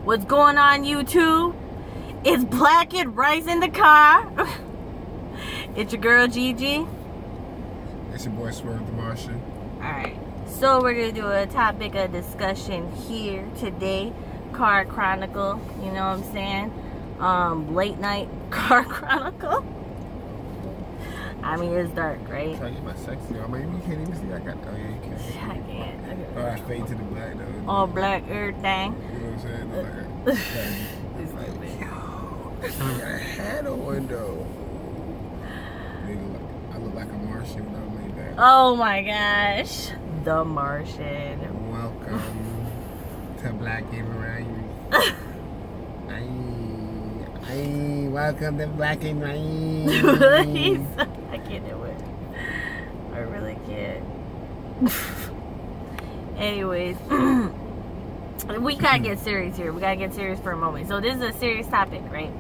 What's going on, YouTube? It's Black and Rice in the car. It's your girl, Gigi. It's your boy, Swerve the Martian. Alright, so we're going to do a topic of discussion here today. Car Chronicle, you know what I'm saying? Late night Car Chronicle. I mean, it's dark, right? I'm trying to get my sexy on. Maybe you can't even see. I got. Oh, yeah, you can. I can't. Okay. Oh, I fade to the black, though. All black, everything. You know what I'm saying? It's like, yo, I got a hat on, though. Nigga, I look like a Martian when I'm laid back. Oh my gosh. The Martian. Welcome to Black and Rice. Welcome to Black and Rice. I can't do it. I really can't. Anyways, we gotta get serious here. We gotta get serious for a moment. So this is a serious topic, right?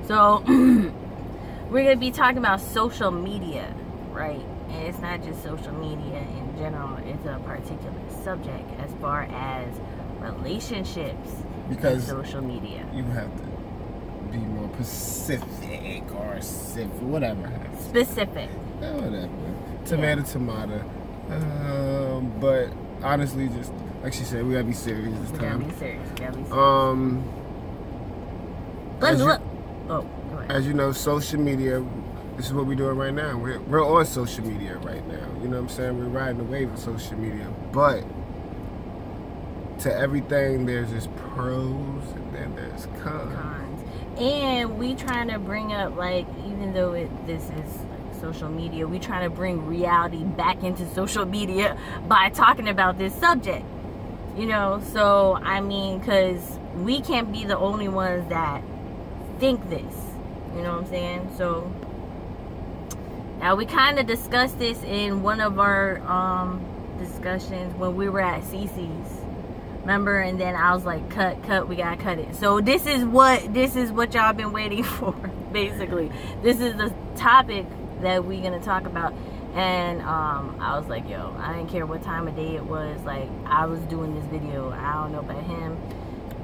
So we're gonna be talking about social media, right? And it's not just social media in general. It's a particular subject as far as relationships. Because social media, you have to be more specific or whatever. Specific. Whatever. Tomato. But honestly, just like she said, we gotta be serious this time. We gotta be serious. As you know, social media. This is what we're doing right now. We're on social media right now. You know what I'm saying? We're riding the wave of social media. But to everything, there's just pros and then there's cons. And we trying to bring up, like, even though this is like social media, we trying to bring reality back into social media by talking about this subject. You know, so I mean, because we can't be the only ones that think this. You know what I'm saying? So now we kind of discussed this in one of our discussions when we were at Cece's. Remember? And then I was like, cut, we gotta cut it. So this is what y'all been waiting for, basically. This is the topic that we're gonna talk about. And I was like, yo, I didn't care what time of day it was. Like, I was doing this video. I don't know about him.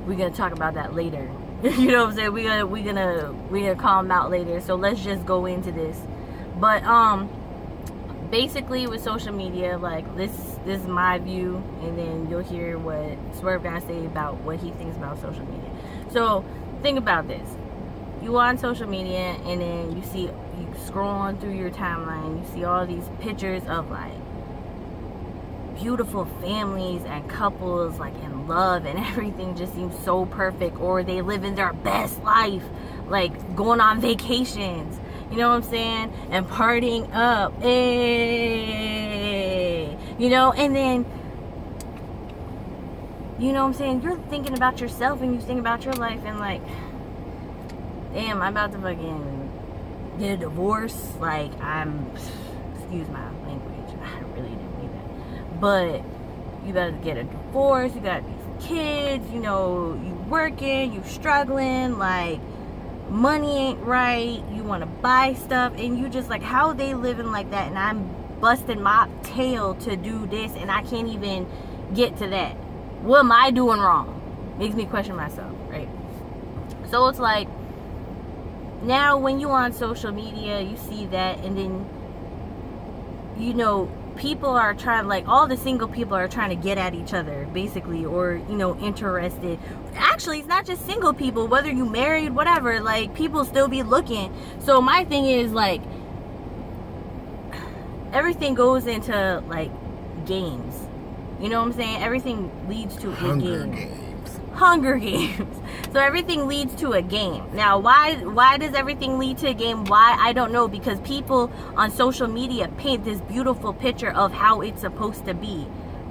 We're gonna talk about that later. You know what I'm saying? We're gonna call him out later. So let's just go into this. But basically with social media, like, this is my view, and then you'll hear what Swerve gotta say about what he thinks about social media. So think about this. You on social media, and then you scroll on through your timeline, you see all these pictures of like beautiful families and couples like in love, and everything just seems so perfect, or they live in their best life, like going on vacations. You know what I'm saying? And partying up. Hey. You know, and then, you know what I'm saying? You're thinking about yourself and you think about your life and like, damn, I'm about to fucking get a divorce. Like, excuse my language. I really didn't mean that. But you about to get a divorce. You got these kids. You know, you working. You struggling. Like, money ain't right, you want to buy stuff, and you just like, how are they living like that, and I'm busting my tail to do this, and I can't even get to that. What am I doing wrong? Makes me question myself, right? So it's like, now when you on social media, you see that, and then, you know, people are trying, like, all the single people are trying to get at each other, basically, or, you know, interested. Actually, it's not just single people, whether you married, whatever, like, people still be looking. So my thing is, like, everything goes into, like, games. You know what I'm saying? Everything leads to a game. Hunger Games. So everything leads to a game. Now, why does everything lead to a game? Why? I don't know, because people on social media paint this beautiful picture of how it's supposed to be,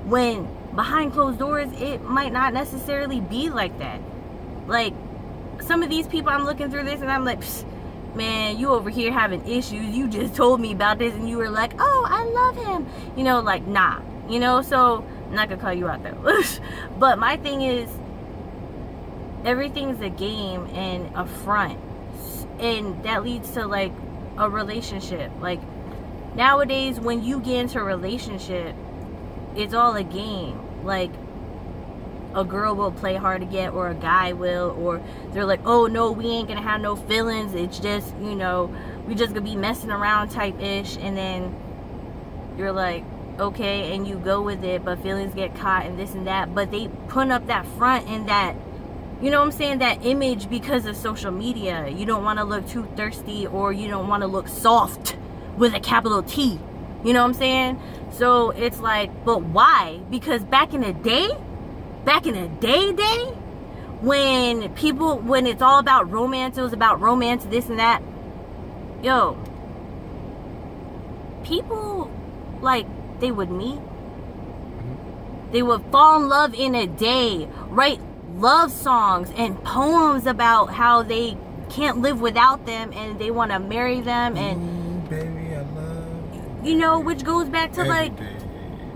when behind closed doors it might not necessarily be like that. Like, some of these people, I'm looking through this and I'm like, man, you over here having issues, you just told me about this and you were like, oh, I love him, you know, like, nah, you know. So I'm not gonna call you out though. But my thing is, everything's a game and a front, and that leads to like a relationship. Like, nowadays when you get into a relationship, it's all a game. Like, a girl will play hard to get, or a guy will, or they're like, oh no, we ain't gonna have no feelings, it's just, you know, we just gonna be messing around type ish. And then you're like, okay, and you go with it, but feelings get caught and this and that. But they put up that front and that, you know what I'm saying, that image because of social media. You don't want to look too thirsty, or you don't want to look soft with a capital T. You know what I'm saying? So it's like, but why? Because back in the day, when it's all about romance, it was about romance, this and that. Yo, people, like, they would meet. They would fall in love in a day, write love songs and poems about how they can't live without them and they want to marry them. And baby, I love you know, which goes back to like,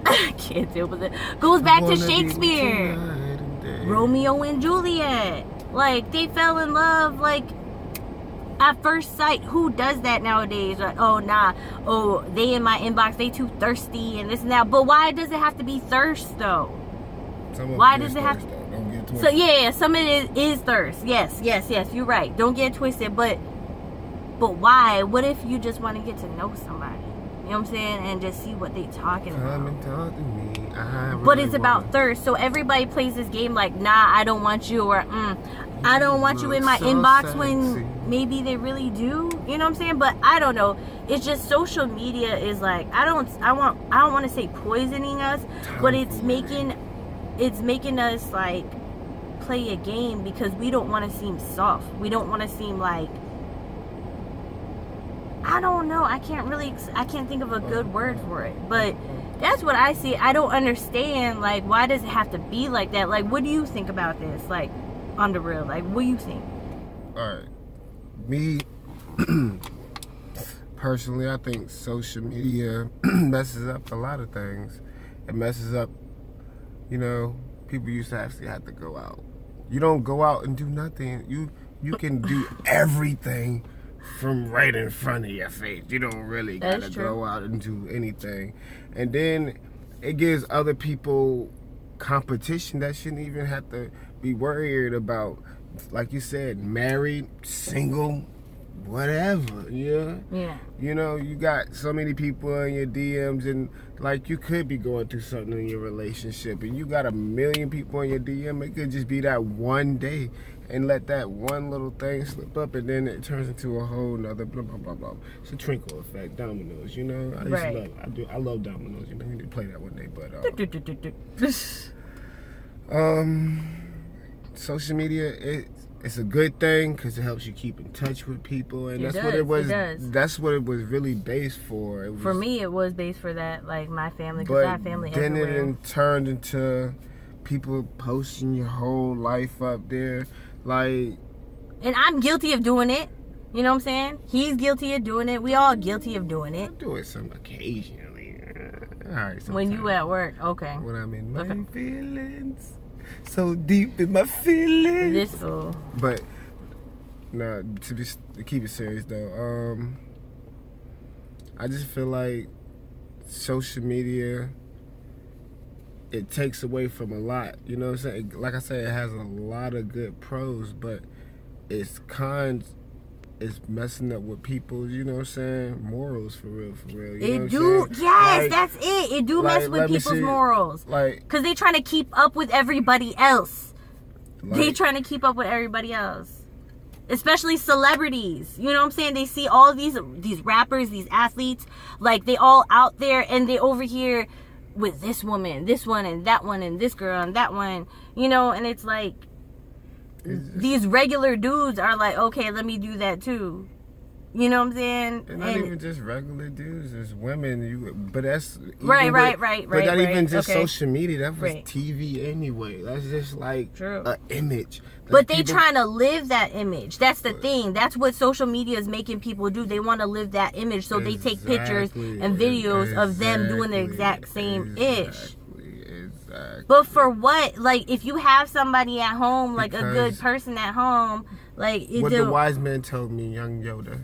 I can't deal with it. Goes back to Shakespeare, Romeo and Juliet. Like, they fell in love like at first sight. Who does that nowadays? Like, oh nah, oh, they in my inbox, they too thirsty and this and that. But why does it have to be thirst though? Why does it have to? Don't get twisted. So yeah, some of it is thirst. Yes, you're right. Don't get twisted. But why? What if you just want to get to know somebody? You know what I'm saying? And just see what they talking about. Come and talk to me. But it's about thirst. So everybody plays this game like, nah, I don't want you, or I don't want you in my inbox, when maybe they really do. You know what I'm saying? But I don't know. It's just social media is like, I don't want to say poisoning us, but it's making us like play a game because we don't want to seem soft. We don't want to seem like, I don't know. I can't think of a good word for it. But that's what I see. I don't understand, like, why does it have to be like that? Like, what do you think about this? Like, on the real, like, what do you think? Alright. Me, personally, I think social media messes up a lot of things. It messes up, you know, people used to actually have to go out. You don't go out and do nothing. You can do everything from right in front of your face. You don't really gotta go out and do anything. And then it gives other people competition that shouldn't even have to be worried about. Like you said, married, single, whatever. Yeah. You know, you got so many people in your DMs, and like, you could be going through something in your relationship and you got 1 million people in your DM. It could just be that one day, and let that one little thing slip up, and then it turns into a whole nother blah blah blah blah. It's a trickle effect, dominoes. You know, I love dominoes. You know, we need to play that one day. But social media, it's a good thing because it helps you keep in touch with people, and that's what it was. That's what it was really based for. For me, it was based for that, like my family, because I have family everywhere. Then it turned into people posting your whole life up there. Like, and I'm guilty of doing it. You know what I'm saying? He's guilty of doing it. We all guilty of doing it. I do it some occasionally. All right. When you at work, okay. When I'm in my feelings, so deep in my feelings. But nah, to keep it serious though, I just feel like social media, it takes away from a lot, you know what I'm saying? Like I said, it has a lot of good pros, but it's messing up with people's, you know what I'm saying, morals, for real. You know what I'm saying? Like, that's it. It do mess with people's morals. Like, because they trying to keep up with everybody else. They trying to keep up with everybody else. Especially celebrities. You know what I'm saying? They see all these rappers, these athletes, like, they all out there, and they over here with this woman, this one, and that one, and this girl, and that one, you know, and it's like, these regular dudes are like, okay, let me do that too. You know what I'm saying? And not even just regular dudes, it's women. But that's right. But not even just social media. That was TV anyway. That's just like an image. But they trying to live that image. That's the thing. That's what social media is making people do. They want to live that image, so they take pictures and videos of them doing the exact same ish. But for what? Like, if you have somebody at home, like a good person at home, like, what the wise man told me, young Yoda.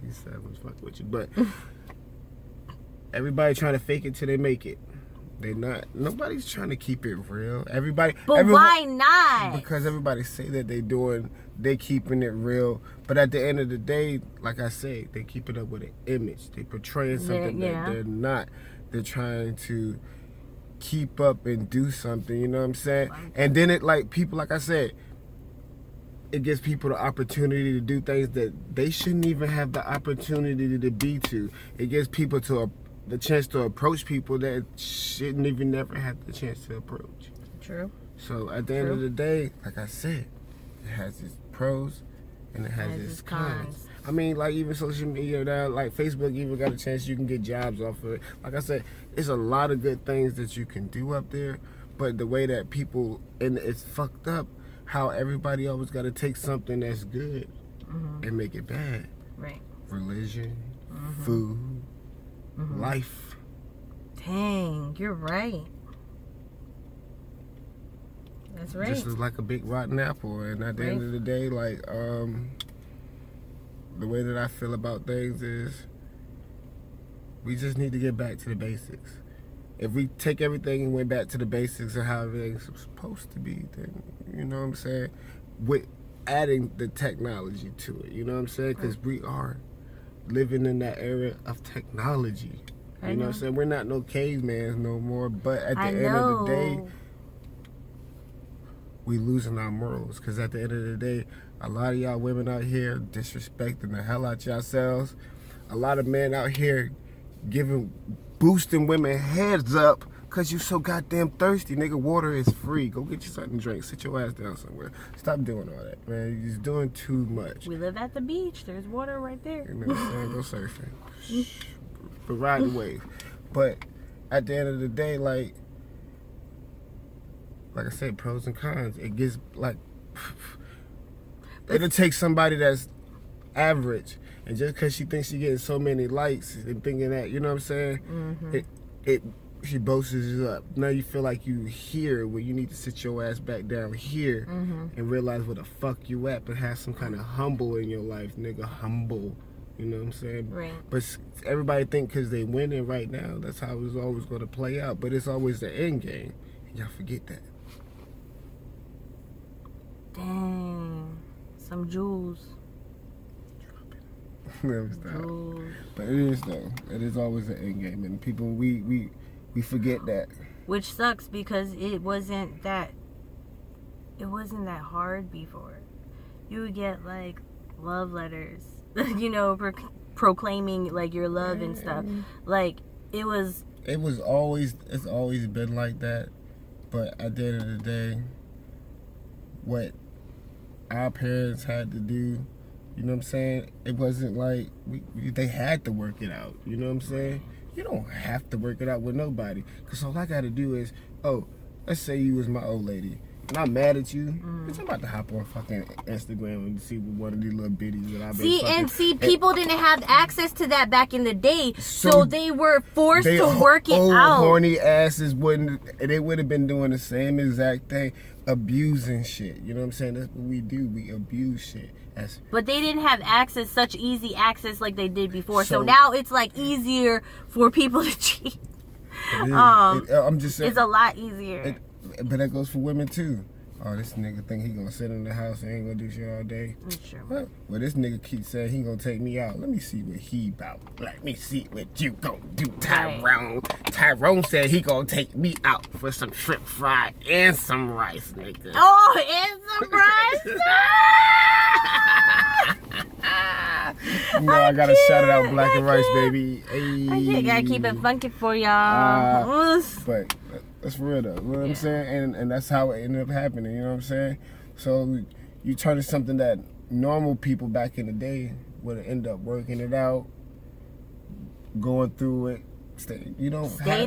He said, "I'm fuck with you," but everybody trying to fake it till they make it. They not. Nobody's trying to keep it real. Everybody. But why not? Because everybody say that they keeping it real. But at the end of the day, like I say, they keep it up with an image. They portraying something that they're not. They're trying to keep up and do something. You know what I'm saying? And then it people, like I said, it gives people the opportunity to do things that they shouldn't even have the opportunity to be to. It gives people the chance to approach people that shouldn't even never have the chance to approach. True. So at the end of the day, like I said, it has its pros and it has its cons. I mean, like even social media now, like Facebook even got a chance you can get jobs off of it. Like I said, it's a lot of good things that you can do up there, but the way that people, and it's fucked up how everybody always got to take something that's good and make it bad. Right. Religion, food, life. Dang, you're right. That's right. Just like a big rotten apple. And at the end of the day, like, the way that I feel about things is we just need to get back to the basics. If we take everything and went back to the basics of how everything's supposed to be, then, you know what I'm saying? With adding the technology to it, you know what I'm saying? Because we are living in that era of technology. You know what I'm saying? We're not no cavemans no more, but at the end of the day, we losing our morals. Because at the end of the day, a lot of y'all women out here disrespecting the hell out yourselves. A lot of men out here boosting women heads up because you so goddamn thirsty. Nigga, water is free. Go get you something to drink. Sit your ass down somewhere. Stop doing all that, man. You're just doing too much. We live at the beach. There's water right there. You know what I'm saying? Go surfing. But ride the wave. But at the end of the day, like I said, pros and cons. It gets it'll take somebody that's average, and just because she thinks she getting so many likes and thinking that, you know what I'm saying, she boasts you up. Now you feel like you here where you need to sit your ass back down here and realize where the fuck you at, but have some kind of humble in your life, nigga. Humble. You know what I'm saying? Right. But everybody think because they winning right now, that's how it's always going to play out. But it's always the end game. And y'all forget that. Dang. Some jewels. Never stop. But it is though. It is always the end game. And people, we forget that. Which sucks because it wasn't that hard before. You would get like love letters, you know, proclaiming like your love and stuff. Like it's always been like that. But at the end of the day, what our parents had to do, you know what I'm saying, it wasn't like they had to work it out. You know what I'm saying? You don't have to work it out with nobody. Because all I got to do is, let's say you was my old lady. And I'm mad at you. Bitch, I'm about to hop on fucking Instagram and see one of these little biddies that I've been people didn't have access to that back in the day. So they were forced to work it out. Horny asses would have been doing the same exact thing. Abusing shit. You know what I'm saying? That's what we do. We abuse shit. But they didn't have access, such easy access like they did before. So now it's like easier for people to cheat. I'm just saying. It's a lot easier. But that goes for women too. Oh, this nigga think he gonna sit in the house and ain't gonna do shit all day. Sure. Well, this nigga keeps saying he gonna take me out. Let me see what he about. Let me see what you gonna do, Tyrone. Right. Tyrone said he gonna take me out for some shrimp fry and some rice, nigga. Oh, and some rice? I gotta shout it out, Black and Rice, baby. Hey. I gotta keep it funky for y'all. But that's for real though, you know what I'm saying? And that's how it ended up happening, you know what I'm saying? So you turn to something that normal people back in the day would end up working it out, going through it. Stay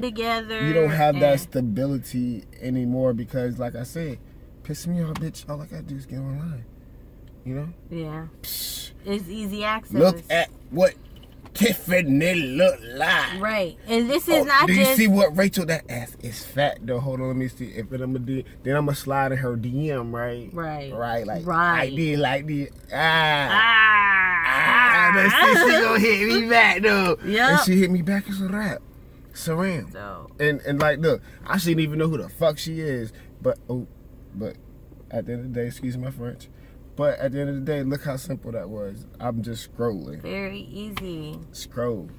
together. You don't have that stability anymore because, like I said, piss me off, bitch. All I gotta do is get online. You know? Yeah. Psh. It's easy access. Look at what Tiffany look like. Right. And this is not do just... you see what Rachel, that ass is fat though. Hold on, let me see. If I'm gonna do, then I'm gonna slide in her DM, right? Right. Right. Like this. Let's see, she gonna hit me back though. Yeah. And she hit me back, it's a wrap. Saram. So. And like, look, I shouldn't even know who the fuck she is. But at the end of the day, excuse my French. But at the end of the day, look how simple that was. I'm just scrolling. Very easy. Scroll.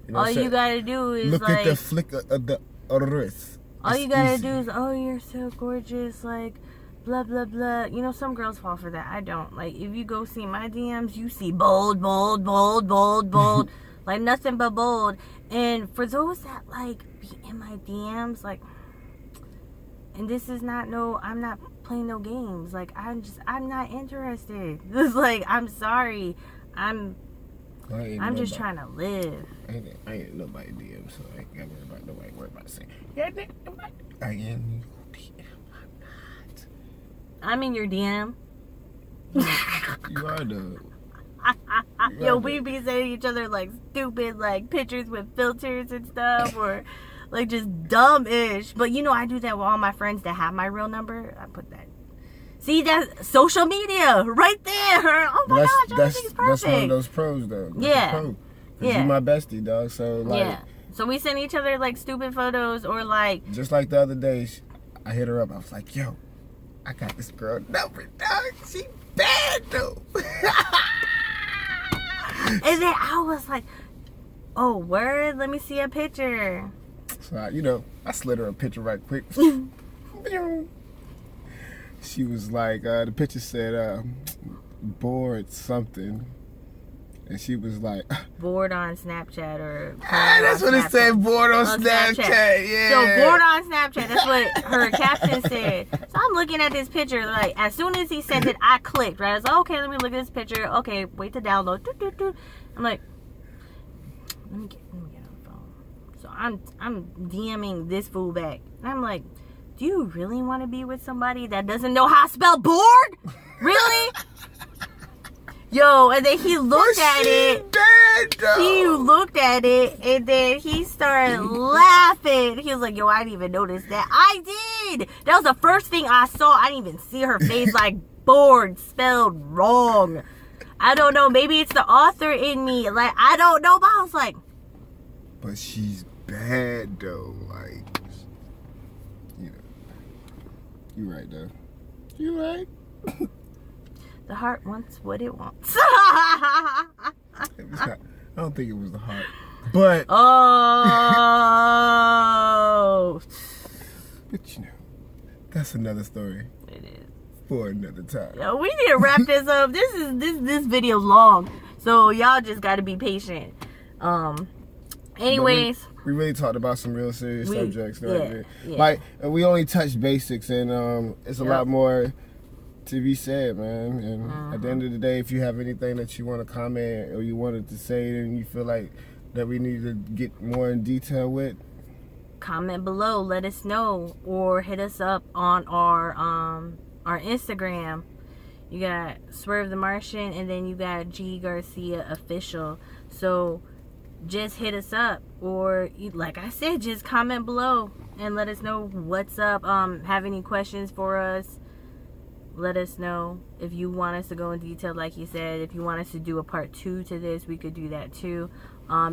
You know all you gotta do is look like, at the flick of the wrist. All you gotta do is, oh, you're so gorgeous, like, blah, blah, blah. You know, some girls fall for that. I don't. Like, if you go see my DMs, you see bold, bold, bold, bold, bold. Like, nothing but bold. And for those that, like, be in my DMs, like, and this is not I'm not playing no games. Like, I'm not interested. It's like, I'm sorry. I'm just trying to live. I ain't nobody DM, so I ain't got to worry about nobody about saying, yeah, I am in DM. I'm in your DM. You are though. Yo, we be sending each other like stupid like pictures with filters and stuff, or like just dumb-ish. But you know, I do that with all my friends that have my real number. I put that. See, that's social media right there. Oh my gosh, everything's perfect. That's one of those pros though. Yeah. Yeah. You my bestie, dog. So like. Yeah. So we send each other like stupid photos or like. Just like the other day, I hit her up. I was like, yo, I got this girl number, dog. She bad though. And then I was like, oh, word? Let me see a picture. So, I slid her a picture right quick. She was like, the picture said, bored something. And she was like... bored on Snapchat or... that's what it said, bored on Snapchat. Yeah. So, bored on Snapchat. That's what her caption said. So, I'm looking at this picture. Like, as soon as he sent it, I clicked, right? I was like, okay, let me look at this picture. Okay, wait to download. I'm like, let me get on the phone. So, I'm DMing this fool back. And I'm like, do you really want to be with somebody that doesn't know how to spell bored? Really? Yo, and then he looked at it. He looked at it, and then he started laughing. He was like, yo, I didn't even notice that. I did. That was the first thing I saw. I didn't even see her face, like, bored, spelled wrong. I don't know. Maybe it's the author in me. Like, I don't know, but I was like. But she's bad, though. Like, you right, though. You right. The heart wants what it wants. I don't think it was the heart. But. Oh. But that's another story. It is. For another time. Yo, we need to wrap this up. This video's long. So y'all just gotta be patient. Anyways. We really talked about some real serious subjects. Yeah. Like, we only touched basics, and it's a lot more to be said, man. And at the end of the day, if you have anything that you want to comment or you wanted to say and you feel like that we need to get more in detail with, comment below, let us know, or hit us up on our Instagram. You got Swerve the Martian, and then you got G.Garcial official. So just hit us up, or like I said, just comment below and let us know what's up. Have any questions for us? Let us know. If you want us to go in detail, like you said, if you want us to do a part 2 to this, we could do that too.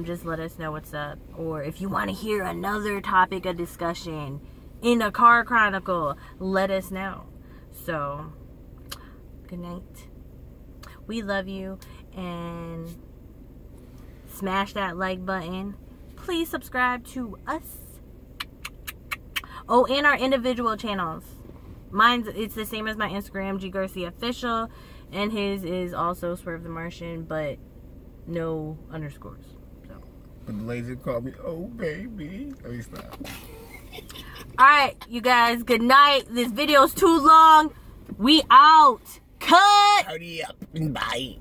Just let us know what's up. Or if you want to hear another topic of discussion in a car chronicle, let us know. So, good night. We love you, and smash that like button. Please subscribe to us. Oh, and our individual channels. It's the same as my Instagram, G.Garcial official, and his is also Swerve the Martian, but no underscores. So. But the lady called me, oh baby. Let me stop. Alright, you guys, good night. This video's too long. We out. Cut. Hurry up and bye.